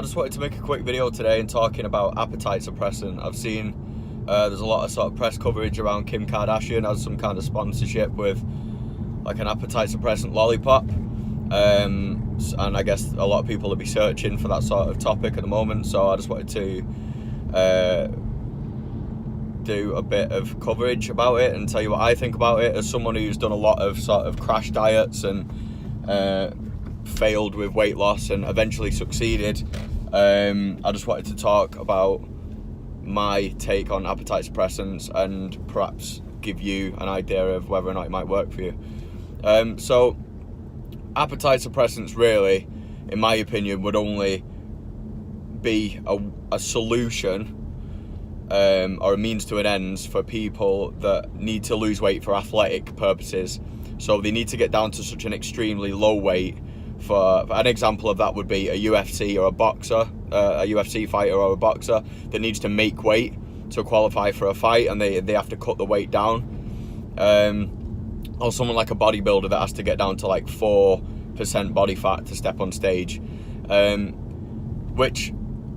I just wanted to make a quick video today and talking about appetite suppressant. I've seen there's a lot of sort of press coverage around Kim Kardashian has some kind of sponsorship with like an appetite suppressant lollipop, and I guess a lot of people will be searching for that sort of topic at the moment. So I just wanted to do a bit of coverage about it and tell you what I think about it as someone who's done a lot of sort of crash diets and failed with weight loss and eventually succeeded. I just wanted to talk about my take on appetite suppressants and perhaps give you an idea of whether or not it might work for you. So appetite suppressants really, in my opinion, would only be a solution or a means to an end for people that need to lose weight for athletic purposes. So they need to get down to such an extremely low weight. For an example of that would be a UFC or a boxer, a UFC fighter or a boxer that needs to make weight to qualify for a fight, and they have to cut the weight down. Or someone like a bodybuilder that has to get down to like 4% body fat to step on stage, which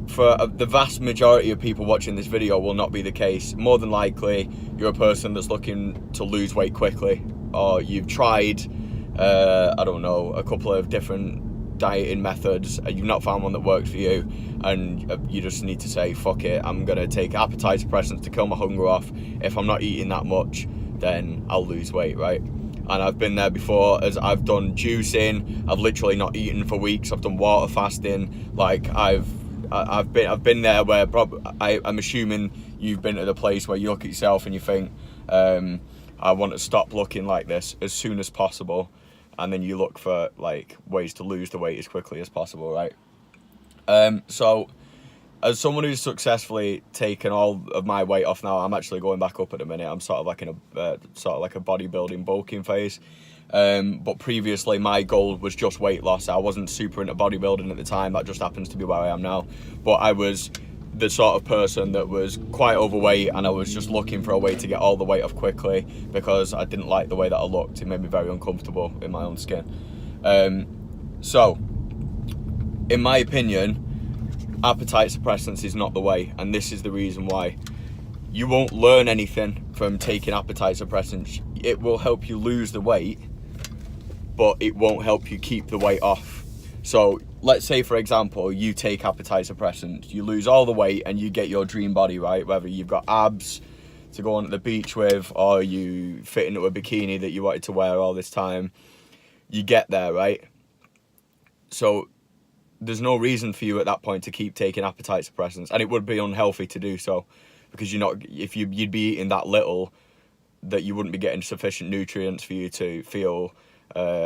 for the vast majority of people watching this video will not be the case. More than likely, you're a person that's looking to lose weight quickly, or you've tried I don't know, a couple of different dieting methods and you've not found one that works for you, and you just need to say, fuck it, I'm gonna take appetite suppressants to kill my hunger off. If I'm not eating that much, then I'll lose weight, right? And I've been there before, as I've done juicing, I've literally not eaten for weeks, I've done water fasting. Like I've been there where I'm assuming you've been to the place where you look at yourself and you think, I want to stop looking like this as soon as possible, and then you look for like ways to lose the weight as quickly as possible, right? So as someone who's successfully taken all of my weight off now, I'm actually going back up at the minute. I'm sort of like in a sort of like a bodybuilding bulking phase. But previously my goal was just weight loss. I wasn't super into bodybuilding at the time. That just happens to be where I am now. But I was the sort of person that was quite overweight, and I was just looking for a way to get all the weight off quickly because I didn't like the way that I looked. It made me very uncomfortable in my own skin. So in my opinion, appetite suppressants is not the way, and this is the reason why. You won't learn anything from taking appetite suppressants. It will help you lose the weight, but it won't help you keep the weight off. So let's say, for example, you take appetite suppressants, you lose all the weight and you get your dream body, right? Whether you've got abs to go on the beach with, or you fit into a bikini that you wanted to wear all this time, you get there, right? So there's no reason for you at that point to keep taking appetite suppressants, and it would be unhealthy to do so, because if you'd be eating that little, that you wouldn't be getting sufficient nutrients for you to feel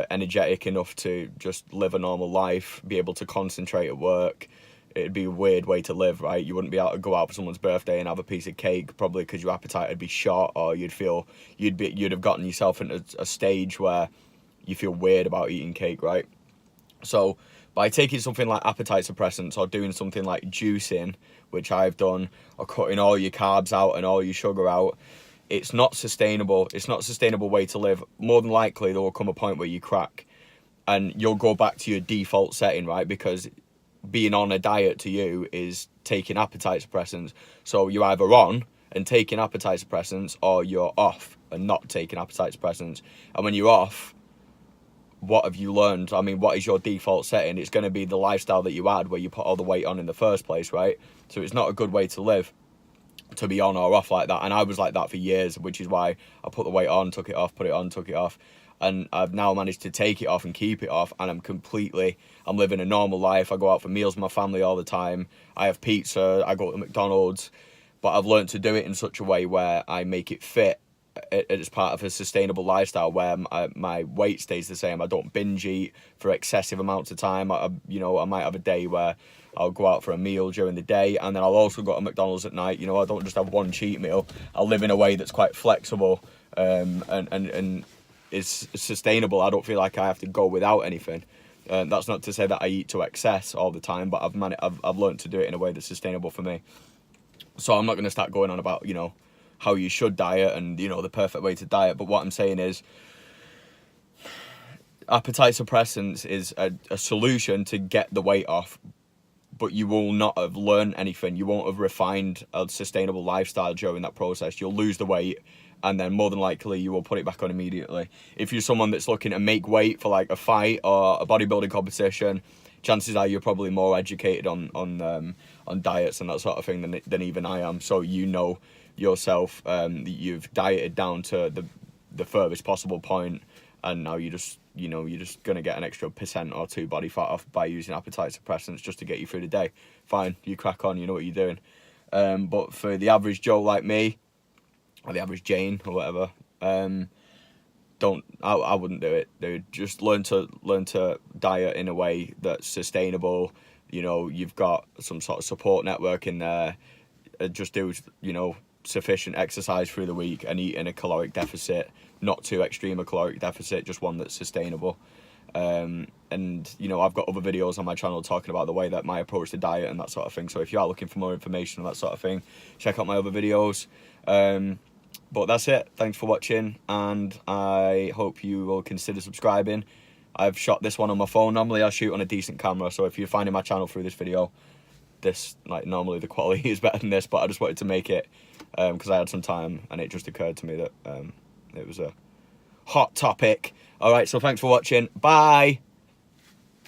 energetic enough to just live a normal life, be able to concentrate at work. It'd be a weird way to live, right? You wouldn't be able to go out for someone's birthday and have a piece of cake, probably because your appetite would be shot, or you'd have gotten yourself into a stage where you feel weird about eating cake, right? So by taking something like appetite suppressants, or doing something like juicing, which I've done, or cutting all your carbs out and all your sugar out, it's not sustainable. It's not a sustainable way to live. More than likely, there will come a point where you crack and you'll go back to your default setting, right? Because being on a diet to you is taking appetite suppressants. So you're either on and taking appetite suppressants, or you're off and not taking appetite suppressants. And when you're off, what have you learned? I mean, what is your default setting? It's going to be the lifestyle that you had, where you put all the weight on in the first place, right? So it's not a good way to live, to be on or off like that. And I was like that for years, which is why I put the weight on, took it off, put it on, took it off, and I've now managed to take it off and keep it off, and I'm living a normal life. I go out for meals with my family all the time, I have pizza, I go to McDonald's, but I've learned to do it in such a way where I make it fit as part of a sustainable lifestyle, where my weight stays the same. I don't binge eat for excessive amounts of time. I might have a day where I'll go out for a meal during the day, and then I'll also go to McDonald's at night. I don't just have one cheat meal. I'll live in a way that's quite flexible, and is sustainable. I don't feel like I have to go without anything. That's not to say that I eat to excess all the time, but I've learned to do it in a way that's sustainable for me. So I'm not going to start going on about how you should diet and the perfect way to diet. But what I'm saying is, appetite suppressants is a solution to get the weight off, but you will not have learned anything. You won't have refined a sustainable lifestyle during that process. You'll lose the weight, and then more than likely you will put it back on immediately. If you're someone that's looking to make weight for like a fight or a bodybuilding competition, chances are you're probably more educated on diets and that sort of thing than even I am. So you know yourself that you've dieted down to the furthest possible point, and now you're just gonna get an extra 1% or 2% body fat off by using appetite suppressants just to get you through the day. Fine, you crack on, you know what you're doing. But for the average Joe like me, or the average Jane or whatever, I wouldn't do it, dude. Just learn to diet in a way that's sustainable. You know, you've got some sort of support network in there. Just do, sufficient exercise through the week and eat in a caloric deficit, not too extreme a caloric deficit, just one that's sustainable. And I've got other videos on my channel talking about the way that my approach to diet and that sort of thing. So if you are looking for more information on that sort of thing, check out my other videos. But that's it. Thanks for watching, and I hope you will consider subscribing. I've shot this one on my phone. Normally I shoot on a decent camera, so if you're finding my channel through this video, normally the quality is better than this, but I just wanted to make it because I had some time and it just occurred to me that it was a hot topic. Alright, so thanks for watching. Bye!